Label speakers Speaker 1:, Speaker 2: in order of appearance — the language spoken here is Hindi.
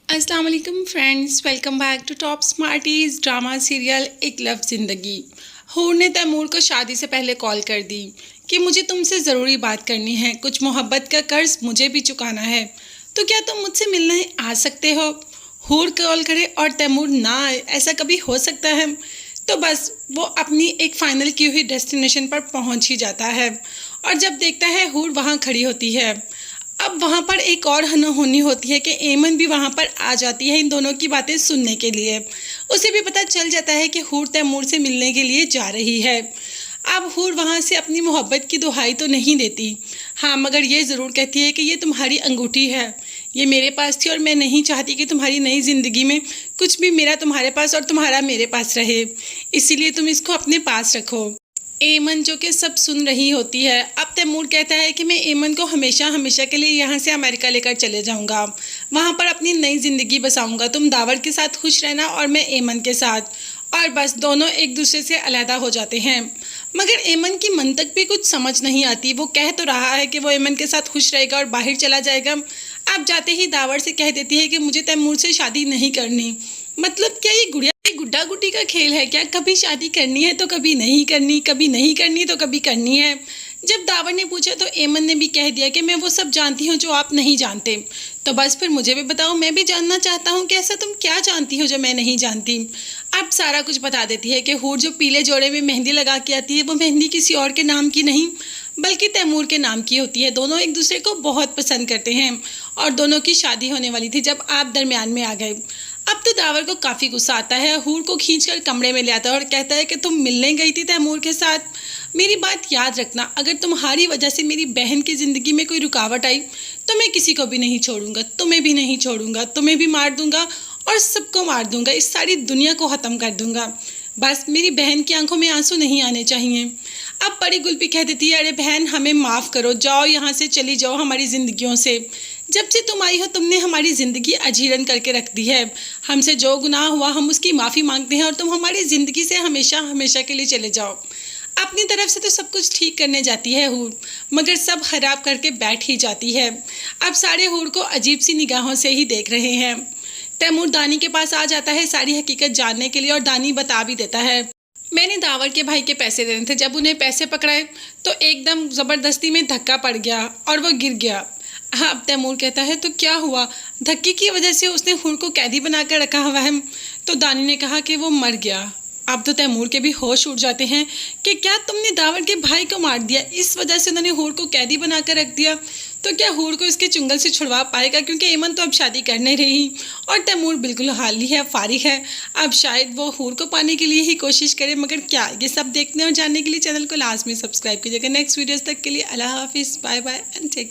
Speaker 1: अस्सलाम वालेकुम friends, welcome back to Top Smarties drama serial Ek Love Zindagi. Hoor ने तैमूर को शादी से पहले कॉल कर दी कि मुझे तुमसे ज़रूरी बात करनी है, कुछ मोहब्बत का कर्ज मुझे भी चुकाना है, तो क्या तुम मुझसे मिलने आ सकते हो। हूर कॉल करे और तैमूर ना आए, ऐसा कभी हो सकता है। तो बस वो अपनी एक फाइनल की हुई डेस्टिनेशन पर पहुंच ही जाता है और जब देखता है हूर वहां खड़ी होती है। अब वहाँ पर एक और अनहोनी होती है कि एमन भी वहाँ पर आ जाती है इन दोनों की बातें सुनने के लिए। उसे भी पता चल जाता है कि हूर तैमूर से मिलने के लिए जा रही है। अब हूर वहाँ से अपनी मोहब्बत की दुहाई तो नहीं देती, हाँ, मगर ये ज़रूर कहती है कि ये तुम्हारी अंगूठी है, ये मेरे पास थी और मैं नहीं चाहती कि तुम्हारी नई ज़िंदगी में कुछ भी मेरा तुम्हारे पास और तुम्हारा मेरे पास रहे, इसीलिए तुम इसको अपने पास रखो। एमन जो कि सब सुन रही होती है। अब तैमूर कहता है कि मैं एमन को हमेशा हमेशा के लिए यहाँ से अमेरिका लेकर चले जाऊँगा, वहाँ पर अपनी नई ज़िंदगी बसाऊँगा, तुम दावर के साथ खुश रहना और मैं एमन के साथ। और बस दोनों एक दूसरे से अलहदा हो जाते हैं। मगर एमन की मन तक भी कुछ समझ नहीं आती। वो कह तो रहा है कि वो एमन के साथ खुश रहेगा और बाहर चला जाएगा, अब जाते ही दावर से कह देती है कि मुझे तैमूर से शादी नहीं करनी। मतलब क्या ये गुड़िया गुड्डा गुड्डी का खेल है क्या? कभी शादी करनी है तो कभी नहीं करनी, कभी नहीं करनी तो कभी करनी है। जब दावर ने पूछा तो एमन ने भी कह दिया कि मैं वो सब जानती हूँ जो आप नहीं जानते, तो बस फिर मुझे भी बताओ, मैं भी जानना चाहता हूँ कि ऐसा तुम क्या जानती हो जो मैं नहीं जानती। अब सारा कुछ बता देती है कि हूर जो पीले जोड़े में मेहंदी लगा के आती है वो मेहंदी किसी और के नाम की नहीं बल्कि तैमूर के नाम की होती है। दोनों एक दूसरे को बहुत पसंद करते हैं और दोनों की शादी होने वाली थी जब आप दरमियान में आ गए। अब तो दावर को काफ़ी गुस्सा आता है, हूर को खींचकर कमरे में ले आता है और कहता है कि तुम मिलने गई थी तैमूर के साथ, मेरी बात याद रखना, अगर तुम्हारी वजह से मेरी बहन की ज़िंदगी में कोई रुकावट आई तो मैं किसी को भी नहीं छोड़ूंगा, तुम्हें भी नहीं छोड़ूंगा, तुम्हें भी मार दूंगा और सबको मार दूंगा, इस सारी दुनिया को ख़त्म कर दूंगा। बस मेरी बहन की आंखों में आंसू नहीं आने चाहिए। अब बड़ी गुलपी कह देती है, अरे बहन हमें माफ़ करो, जाओ यहाँ से, चली जाओ हमारी ज़िंदगियों से, जब से तुम आई हो तुमने हमारी ज़िंदगी अजीरन करके रख दी है, हमसे जो गुनाह हुआ हम उसकी माफ़ी मांगते हैं और तुम हमारी ज़िंदगी से हमेशा हमेशा के लिए चले जाओ। अपनी तरफ से तो सब कुछ ठीक करने जाती है हूर, मगर सब खराब करके बैठ ही जाती है। अब सारे हूर को अजीब सी निगाहों से ही देख रहे हैं। तैमूर दानी के पास आ जाता है सारी हकीकत जानने के लिए और दानी बता भी देता है, मैंने दावर के भाई के पैसे देने थे, जब उन्हें पैसे पकड़ाए तो एकदम ज़बरदस्ती में धक्का पड़ गया और वो गिर गया। हाँ, अब तैमूर कहता है तो क्या हुआ, धक्के की वजह से उसने हूर को कैदी बनाकर रखा हुआ है। तो दानी ने कहा कि वो मर गया। अब तो तैमूर के भी होश उड़ जाते हैं कि क्या तुमने दावर के भाई को मार दिया, इस वजह से उन्होंने हूर को कैदी बनाकर रख दिया। तो क्या हूर को इसके चुंगल से छुड़वा पाएगा, क्योंकि एमन तो अब शादी करने रही और तैमूर बिल्कुल हाली है, फारिग है। अब शायद वो हूर को पाने के लिए ही कोशिश करे, मगर क्या, ये सब देखने और जानने के लिए चैनल को लास्ट में सब्सक्राइब कीजिएगा। नेक्स्ट वीडियोस तक के लिए अल्लाह हाफिज़, बाय बाय एंड टेक